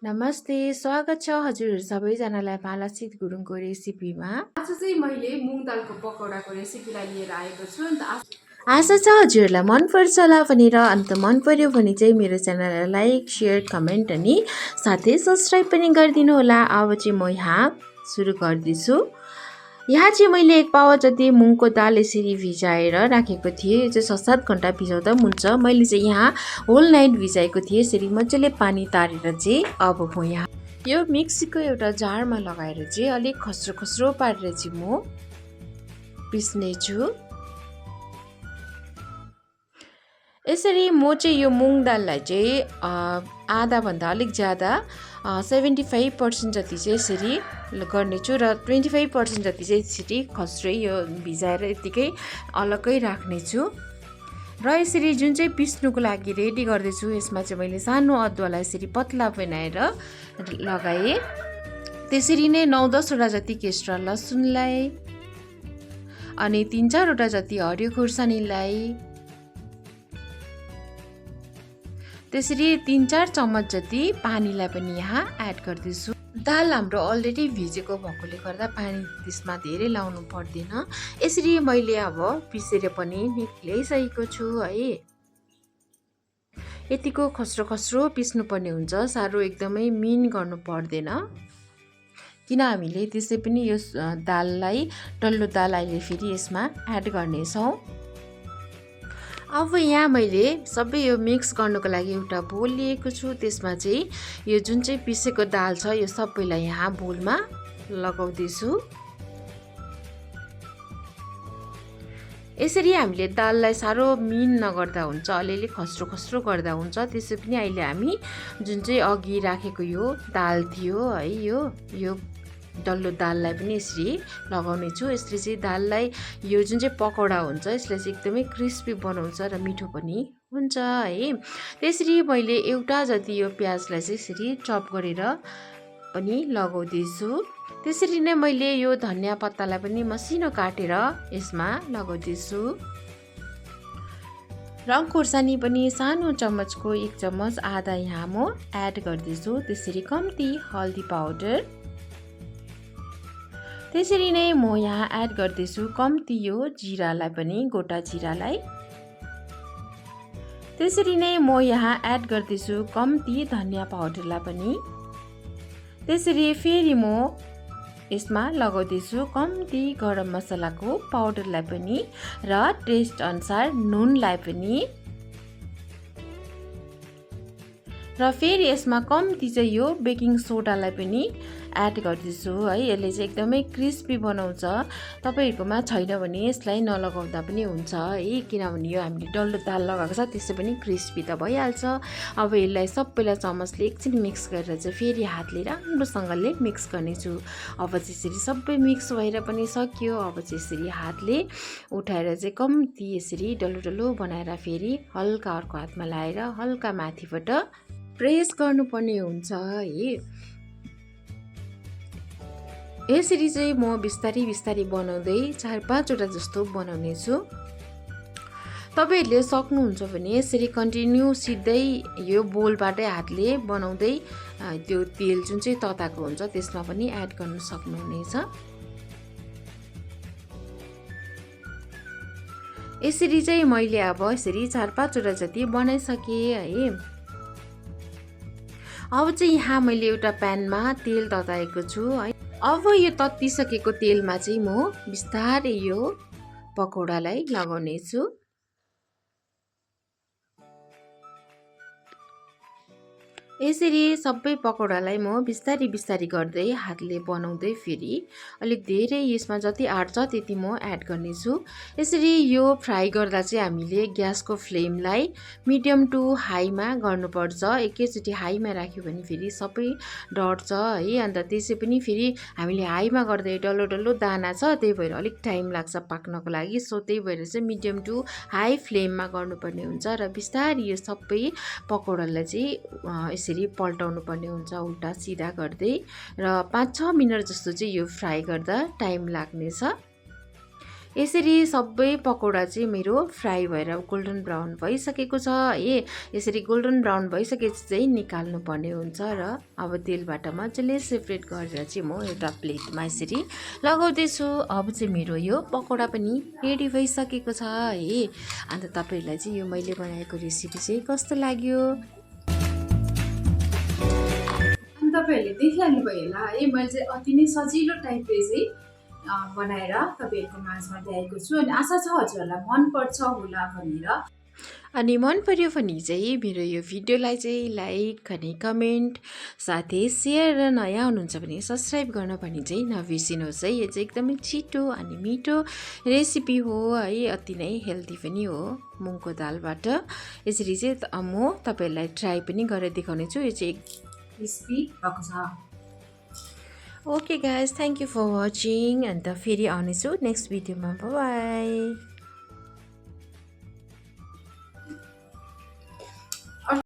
नमस्ते, स्वागत छ हजुरहरू सबैजनालाई पालासित गुरुङको रेसिपीमा। आज चाहिँ मैले मुङ दालको पकौडाको रेसिपीलाई लिएर आएको छु। आशा छ हजुरहरूलाई मनपर्छ होला भनेर। अन्त मन पर्यो भने चाहिँ मेरो च्यानललाई लाइक, सेयर, कमेन्ट अनि साथै सब्सक्राइब पनि गरिदिनु होला। अब चाहिँ म यहाँ सुरु गर्दैछु। यहाँ चाहिँ मैले 1 पावा जति मुङको दाल यसरी भिजाएर राखेको थिएँ। यो चाहिँ 6-7 घन्टा भिजाउँदा पनि हुन्छ। मैले चाहिँ यहाँ होल नाइट भिजाएको थिएँ। यसरी मजाले पानी तारेर चाहिँ अब म यहाँ यो मिक्सीको एउटा जारमा लगाएर चाहिँ अलिक खस्रो खस्रो पारेर चाहिँ म पिस्ने छु। यसरी म चाहिँ यो मुङ दाललाई चाहिँ आधाभन्दा अलिक ज्यादा 75% जति चाहिँ यसरी गर्नेछु र 25% जति चाहिँ यसरी खस्रै यो भिजाएर यतिकै अलग्गै राख्नेछु। र यसरी जुन चाहिँ पिस्नुको लागि रेडी गर्दैछु यसमा चाहिँ मैले सानो अदुवालाई यसरी पतला बनाएर लगाएँ। त्यसरी नै 9-10 वटा जति केस्रा लसुनलाई अनि 3-4 वटा जति हरियो खुर्सानीलाई, त्यसरी 3-4 चम्मच जति पानीलाई पनि यहाँ एड गर्दैछु। दाल हाम्रो अलरेडी भिजेको भएकोले गर्दा पानी त्यसमा धेरै लाउनु पर्दैन। यसरी मैले अब पिसेर पनि निकालिसकेको छु है। यतिको खस्रो खस्रो पिस्नु पर्ने हुन्छ, साह्रो एकदमै मिन गर्नु पर्दैन, किन हामीले त्यसै पनि यो दाललाई डल्लो दाल अहिले फेरि यसमा एड गर्नेछौँ। अब यहाँ मैले सबै यो मिक्स गर्नको लागि एउटा बोल लिएको छु। त्यसमा चाहिँ यो जुन चाहिँ पिसेको दाल छ यो सबैलाई यहाँ बोलमा लगाउँदैछु। यसरी हामीले दाललाई साह्रो मिन नगर्दा हुन्छ, अलिअलि खस्रो खस्रो गर्दा हुन्छ। त्यसै पनि अहिले हामी जुन चाहिँ अघि राखेको यो दाल थियो है, यो डल्लो दाललाई पनि यसरी लगाउने छु। यसले चाहिँ दाललाई यो जुन चाहिँ पकौडा हुन्छ यसलाई चाहिँ एकदमै क्रिस्पी बनाउँछ र मिठो पनि हुन्छ है। त्यसरी मैले एउटा जति यो प्याजलाई चाहिँ यसरी चप गरेर पनि लगाउँदैछु। त्यसरी नै मैले यो धनिया पत्तालाई पनि मसिनो काटेर यसमा लगाउँदैछु। रङ खोर्सानी पनि सानो चम्मचको 1 चम्मच आधा यहाँ म एड गर्दैछु। त्यसरी कम्ती हल्दी पाउडर, त्यसरी नै म यहाँ एड गर्दैछु कम्ती यो जिरालाई पनि, गोटा जिरालाई। त्यसरी नै म यहाँ एड गर्दैछु कम्ती धनिया पाउडरलाई पनि। त्यसरी फेरि म यसमा लगाउँदैछु कम्ती गरम मसलाको पाउडरलाई पनि र टेस्ट अनुसार नुनलाई पनि। र फेरि यसमा कम्ती चाहिँ यो बेकिङ सोडालाई पनि एड गर्दैछु है। यसले चाहिँ एकदमै क्रिस्पी बनाउँछ। तपाईहरुकोमा छैन भने यसलाई नलगाउँदा पनि हुन्छ है, किनभने यो हामीले डल्लो दाल लगाएको छ त्यसै पनि क्रिस्पी त भइहाल्छ। अब यसलाई सबैलाई चम्मचले एकछिन मिक्स गरेर चाहिँ फेरि हातले राम्रोसँगले मिक्स गर्नेछु। अब चाहिँ यसरी सबै मिक्स भएर पनि सकियो। अब चाहिँ यसरी हातले उठाएर चाहिँ कम्ती यसरी डल्लो डल्लो बनाएर फेरि हल्का अर्को हातमा लाएर हल्का माथिबाट प्रेस गर्नुपर्ने हुन्छ है। यसरी चाहिँ म बिस्तारी बिस्तारी बनाउँदै 4-5 वटा जस्तो बनाउने छु। तपाईहरुले सक्नुहुन्छ भने यसरी कन्टिन्यू सिधै यो बोलबाटै हातले बनाउँदै त्यो तेल जुन चाहिँ तताको हुन्छ त्यसमा पनि एड गर्न सक्नुहुनेछ। यसरी चाहिँ मैले अब यसरी 4-5 वटा जति बनाइसके है। अब चाहिँ यहाँ मैले एउटा प्यानमा तेल तताएको छु है। अब यो तत्तिसकेको तेलमा चाहिँ म बिस्तारै यो पकौडालाई लगाउने छु। यसरी सबै पकौडालाई म बिस्तारी बिस्तारी गर्दै हातले बनाउँदै फेरि अलिक धेरै यसमा जति आँट्छ त्यति म एड गर्नेछु। यसरी यो फ्राई गर्दा चाहिँ हामीले ग्यासको फ्लेमलाई मिडियम टु हाईमा गर्नुपर्छ। एकैचोटि हाईमा राख्यो भने फेरि सबै डढ्छ है। अन्त त्यसै पनि फेरि हामीले हाईमा गर्दै डल्लो डल्लो दाना छ, त्यही भएर अलिक टाइम लाग्छ पाक्नको लागि। सो त्यही भएर चाहिँ मिडियम टु हाई फ्लेममा गर्नुपर्ने हुन्छ र बिस्तारी यो सबै पकौडालाई चाहिँ यसरी पल्टाउनु पर्ने हुन्छ उल्टा सिधा गर्दै र 5-6 मिनट जस्तो चाहिँ यो फ्राई गर्दा टाइम लाग्नेछ। यसरी सबै पकौडा चाहिँ मेरो फ्राई भएर गोल्डन ब्राउन भइसकेको छ है। यसरी गोल्डन ब्राउन भइसकेपछि चाहिँ निकाल्नुपर्ने हुन्छ र अब तेलबाट मजाले सेपरेट गरेर चाहिँ म एउटा प्लेटमा यसरी लगाउँदैछु। अब चाहिँ मेरो यो पकौडा पनि रेडी भइसकेको छ है। अन्त तपाईँहरूलाई चाहिँ यो मैले बनाएको रेसिपी चाहिँ कस्तो लाग्यो? अनि तपाईँहरूले देखिहाल्नु भयो होला है, मैले चाहिँ अति नै सजिलो टाइपले चाहिँ बनाएर तपाईँहरूको माझमा ल्याएको छु। अनि आशा छ हजुरहरूलाई मनपर्छ होला भनेर। अनि मन पर्यो भने चाहिँ मेरो यो भिडियोलाई चाहिँ लाइक अनि कमेन्ट साथै सेयर र नयाँ हुनुहुन्छ भने सब्सक्राइब गर्न पनि चाहिँ नबिर्सिनुहोस् है। यो चाहिँ एकदमै छिटो अनि मिठो रेसिपी हो है, अति नै हेल्दी पनि हो मुङको दालबाट। यसरी चाहिँ म तपाईँहरूलाई ट्राई पनि गरेर देखाउने छु। यो चाहिँ क्रिस्पी भएको छ। Okay guys, thank you for watching. अन्त फेरि आउनेछु नेक्स्ट भिडियोमा। बाई।